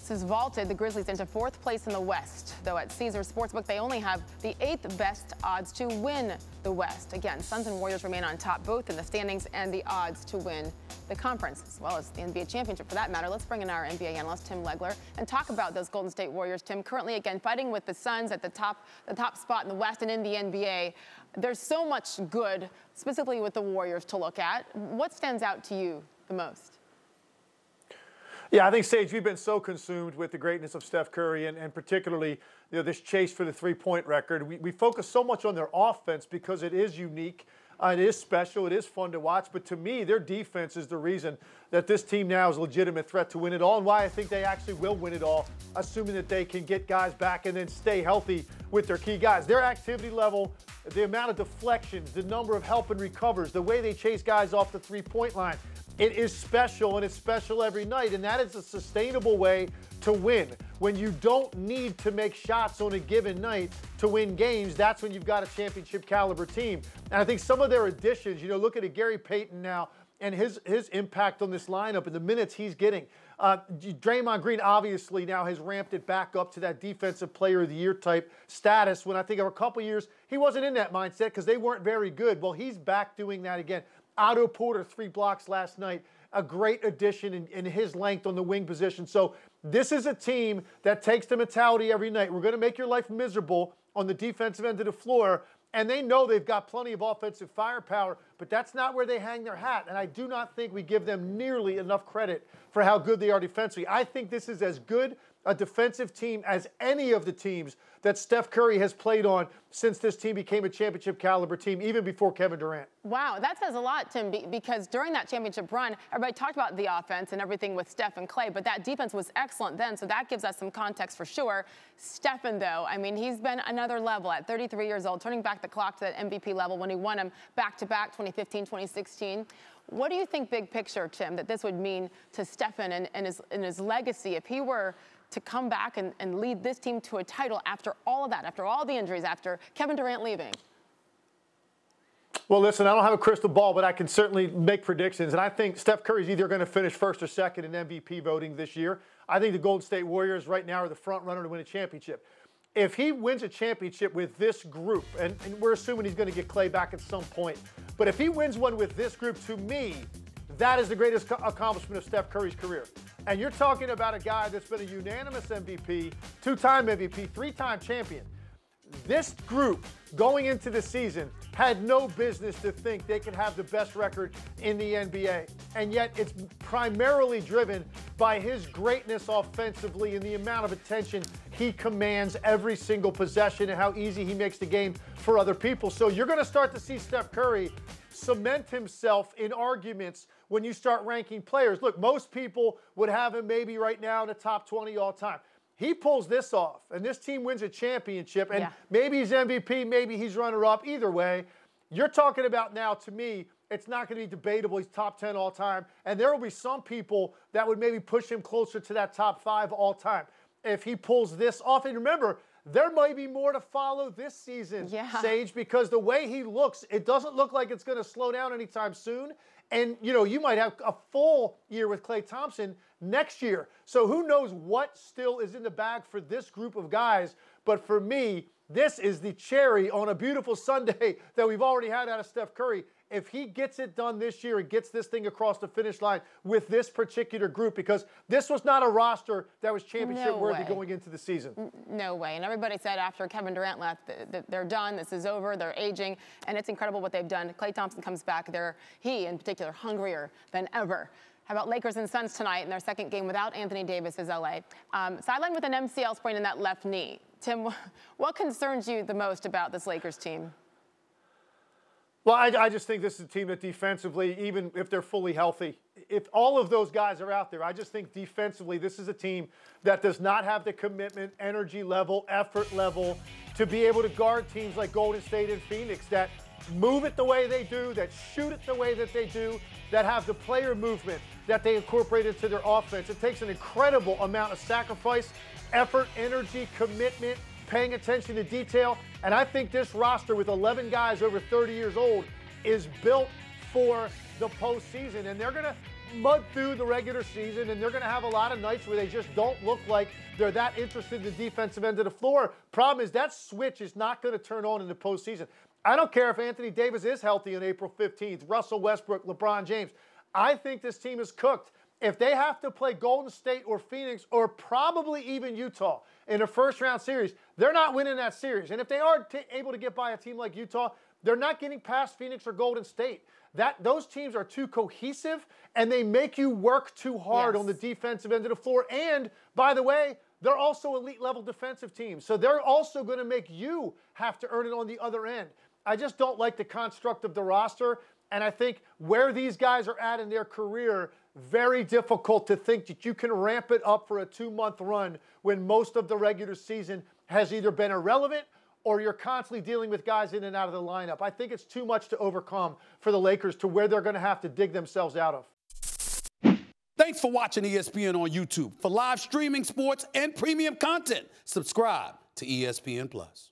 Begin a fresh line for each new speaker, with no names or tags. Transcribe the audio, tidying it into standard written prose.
has vaulted the Grizzlies into 4th place in the West, though at Caesars Sportsbook they only have the 8th best odds to win the West. Again, Suns and Warriors remain on top both in the standings and the odds to win the conference, as well as the NBA championship for that matter. Let's bring in our NBA analyst, Tim Legler, and talk about those Golden State Warriors. Tim, currently, again, fighting with the Suns at the top spot in the West and in the NBA. There's so much good, specifically with the Warriors, to look at. What stands out to you the most?
Yeah, I think, Sage, we've been so consumed with the greatness of Steph Curry and particularly this chase for the three-point record. We focus so much on their offense because it is unique. It is special. It is fun to watch. But to me, their defense is the reason that this team now is a legitimate threat to win it all, and why I think they actually will win it all, assuming that they can get guys back and then stay healthy with their key guys. Their activity level, the amount of deflections, the number of help and recovers, the way they chase guys off the three-point line, it is special, and it's special every night, and that is a sustainable way to win. When you don't need to make shots on a given night to win games, that's when you've got a championship caliber team. And I think some of their additions, look at a Gary Payton now and his impact on this lineup and the minutes he's getting. Draymond Green obviously now has ramped it back up to that defensive player of the year type status, when I think over a couple years he wasn't in that mindset because they weren't very good. Well, he's back doing that again. Otto Porter, 3 blocks last night. A great addition in his length on the wing position. So this is a team that takes the mentality every night. We're going to make your life miserable on the defensive end of the floor. And they know they've got plenty of offensive firepower, but that's not where they hang their hat. And I do not think we give them nearly enough credit for how good they are defensively. I think this is as good a defensive team as any of the teams that Steph Curry has played on since this team became a championship caliber team, even before Kevin Durant.
Wow, that says a lot, Tim, because during that championship run, everybody talked about the offense and everything with Steph and Clay, but that defense was excellent then, so that gives us some context for sure. Stephen, though, I mean, he's been another level at 33 years old, turning back the clock to that MVP level when he won him back-to-back 2015, 2016. What do you think, big picture, Tim, that this would mean to Stephen and his legacy if he were to come back and lead this team to a title after all of that, after all the injuries, after Kevin Durant leaving?
Well, listen, I don't have a crystal ball, but I can certainly make predictions. And I think Steph Curry's either going to finish first or second in MVP voting this year. I think the Golden State Warriors right now are the front runner to win a championship. If he wins a championship with this group, and we're assuming he's going to get Clay back at some point, but if he wins one with this group, to me, that is the greatest accomplishment of Steph Curry's career. And you're talking about a guy that's been a unanimous MVP, 2-time MVP, 3-time champion. This group, going into the season, had no business to think they could have the best record in the NBA. And yet it's primarily driven by his greatness offensively and the amount of attention he commands every single possession and how easy he makes the game for other people. So you're going to start to see Steph Curry cement himself in arguments when you start ranking players. Look, most people would have him maybe right now in the top 20 all time. He pulls this off, and this team wins a championship, and maybe he's MVP, maybe he's runner-up. Either way, you're talking about now, to me, it's not going to be debatable. He's top 10 all time, and there will be some people that would maybe push him closer to that top 5 all time if he pulls this off. And remember, there might be more to follow this season, Sage, because the way he looks, it doesn't look like it's going to slow down anytime soon. And, you might have a full year with Klay Thompson next year. So who knows what still is in the bag for this group of guys. But for me, this is the cherry on a beautiful Sunday that we've already had out of Steph Curry. If he gets it done this year and gets this thing across the finish line with this particular group, because this was not a roster that was championship-worthy going into the season.
No way. And everybody said after Kevin Durant left that they're done, this is over, they're aging, and it's incredible what they've done. Klay Thompson comes back. He, in particular, hungrier than ever. How about Lakers and Suns tonight in their second game without Anthony Davis as LA? Sidelined with an MCL sprain in that left knee. Tim, what concerns you the most about this Lakers team?
Well, I just think this is a team that defensively, even if they're fully healthy, if all of those guys are out there, I just think defensively this is a team that does not have the commitment, energy level, effort level to be able to guard teams like Golden State and Phoenix that move it the way they do, that shoot it the way that they do, that have the player movement that they incorporate into their offense. It takes an incredible amount of sacrifice, effort, energy, commitment, paying attention to detail. And I think this roster with 11 guys over 30 years old is built for the postseason. And they're mud through the regular season, and they're going to have a lot of nights where they just don't look like they're that interested in the defensive end of the floor. Problem is that switch is not going to turn on in the postseason. I don't care if Anthony Davis is healthy on April 15th, Russell Westbrook, LeBron James. I think this team is cooked. If they have to play Golden State or Phoenix or probably even Utah in a first-round series, they're not winning that series. And if they are able to get by a team like Utah, they're not getting past Phoenix or Golden State. Those teams are too cohesive, and they make you work too hard on the defensive end of the floor. And, by the way, they're also elite-level defensive teams. So they're also going to make you have to earn it on the other end. I just don't like the construct of the roster. And I think where these guys are at in their career, very difficult to think that you can ramp it up for a 2-month run when most of the regular season has either been irrelevant or you're constantly dealing with guys in and out of the lineup. I think it's too much to overcome for the Lakers to where they're going to have to dig themselves out of.
Thanks for watching ESPN on YouTube. For live streaming sports and premium content, subscribe to ESPN+.